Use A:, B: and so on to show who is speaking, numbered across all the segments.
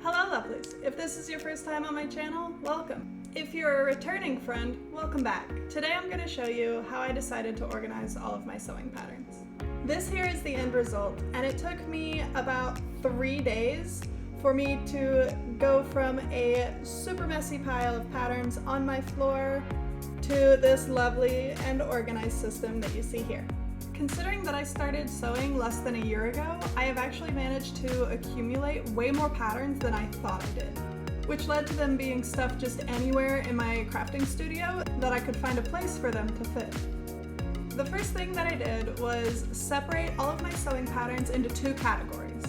A: Hello lovelies! If this is your first time on my channel, welcome. If you're a returning friend, welcome back. Today I'm going to show you how I decided to organize all of my sewing patterns. This here is the end result, and it took me about 3 days for me to go from a super messy pile of patterns on my floor to this lovely and organized system that you see here. Considering that I started sewing less than a year ago, I have actually managed to accumulate way more patterns than I thought I did, which led to them being stuffed just anywhere in my crafting studio that I could find a place for them to fit. The first thing that I did was separate all of my sewing patterns into 2 categories.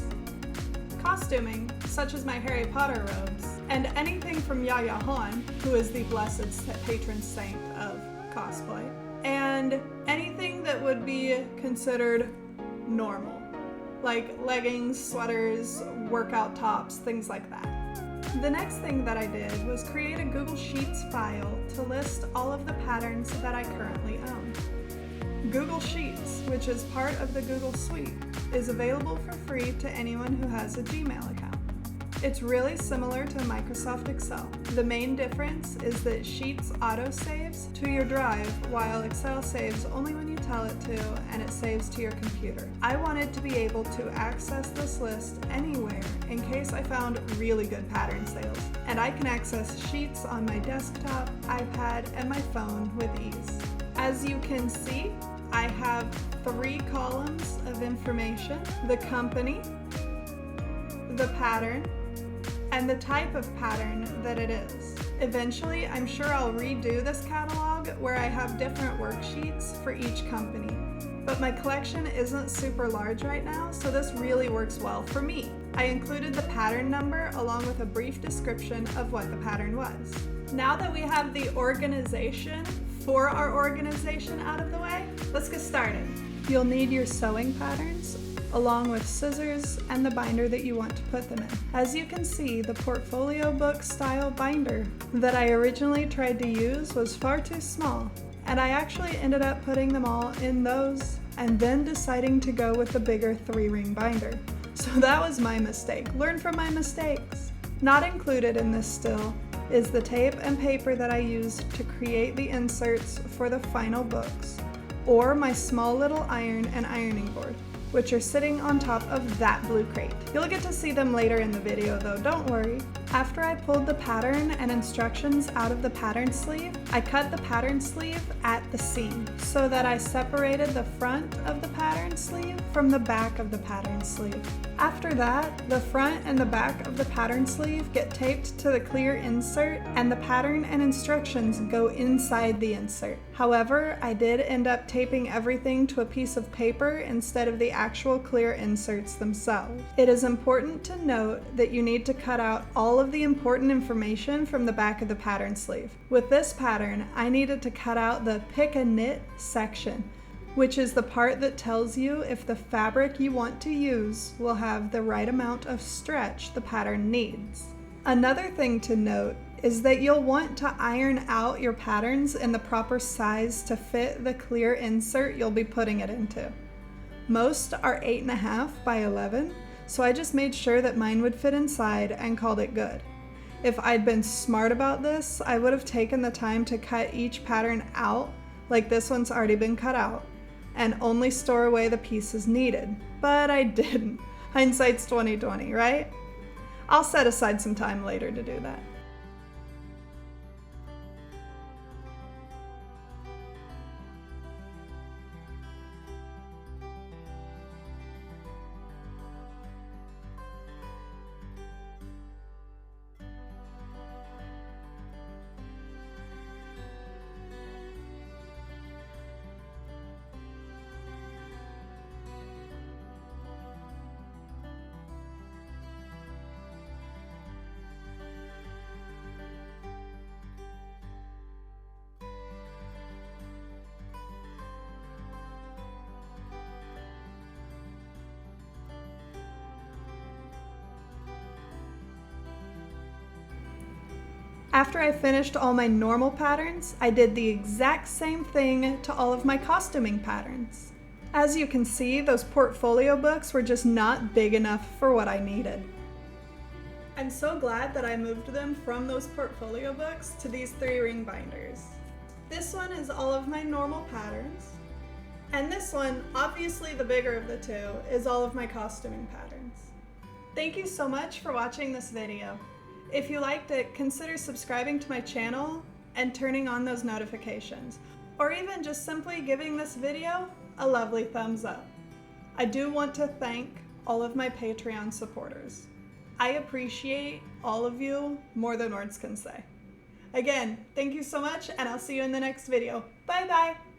A: Costuming, such as my Harry Potter robes, and anything from Yaya Han, who is the blessed patron saint of cosplay, and anything that would be considered normal, like leggings, sweaters, workout tops, things like that. The next thing that I did was create a Google Sheets file to list all of the patterns that I currently own. Google Sheets, which is part of the Google Suite, is available for free to anyone who has a Gmail account. It's really similar to Microsoft Excel. The main difference is that Sheets auto-saves to your drive, while Excel saves only when you tell it to, and it saves to your computer. I wanted to be able to access this list anywhere in case I found really good pattern sales, and I can access Sheets on my desktop, iPad, and my phone with ease. As you can see, I have 3 columns of information: the company, the pattern, and the type of pattern that it is. Eventually, I'm sure I'll redo this catalog where I have different worksheets for each company, but my collection isn't super large right now, so this really works well for me. I included the pattern number along with a brief description of what the pattern was. Now that we have the organization for our organization out of the way, let's get started. You'll need your sewing patterns, along with scissors and the binder that you want to put them in. As you can see, the portfolio book style binder that I originally tried to use was far too small, and I actually ended up putting them all in those and then deciding to go with the bigger 3-ring binder. So that was my mistake. Learn from my mistakes. Not included in this still is the tape and paper that I used to create the inserts for the final books, or my small little iron and ironing board, which are sitting on top of that blue crate. You'll get to see them later in the video though, don't worry. After I pulled the pattern and instructions out of the pattern sleeve, I cut the pattern sleeve at the seam so that I separated the front of the pattern sleeve from the back of the pattern sleeve. After that, the front and the back of the pattern sleeve get taped to the clear insert, and the pattern and instructions go inside the insert. However, I did end up taping everything to a piece of paper instead of the actual clear inserts themselves. It is important to note that you need to cut out all of the important information from the back of the pattern sleeve. With this pattern, I needed to cut out the pick a knit section, which is the part that tells you if the fabric you want to use will have the right amount of stretch the pattern needs. Another thing to note is that you'll want to iron out your patterns in the proper size to fit the clear insert you'll be putting it into. Most are 8.5 by 11, so I just made sure that mine would fit inside and called it good. If I'd been smart about this, I would have taken the time to cut each pattern out, like this one's already been cut out, and only store away the pieces needed. But I didn't. Hindsight's 20/20, right? I'll set aside some time later to do that. After I finished all my normal patterns, I did the exact same thing to all of my costuming patterns. As you can see, those portfolio books were just not big enough for what I needed. I'm so glad that I moved them from those portfolio books to these 3 ring binders. This one is all of my normal patterns. And this one, obviously the bigger of the 2, is all of my costuming patterns. Thank you so much for watching this video. If you liked it, consider subscribing to my channel and turning on those notifications, or even just simply giving this video a lovely thumbs up. I do want to thank all of my Patreon supporters. I appreciate all of you more than words can say. Again, thank you so much, and I'll see you in the next video. Bye bye!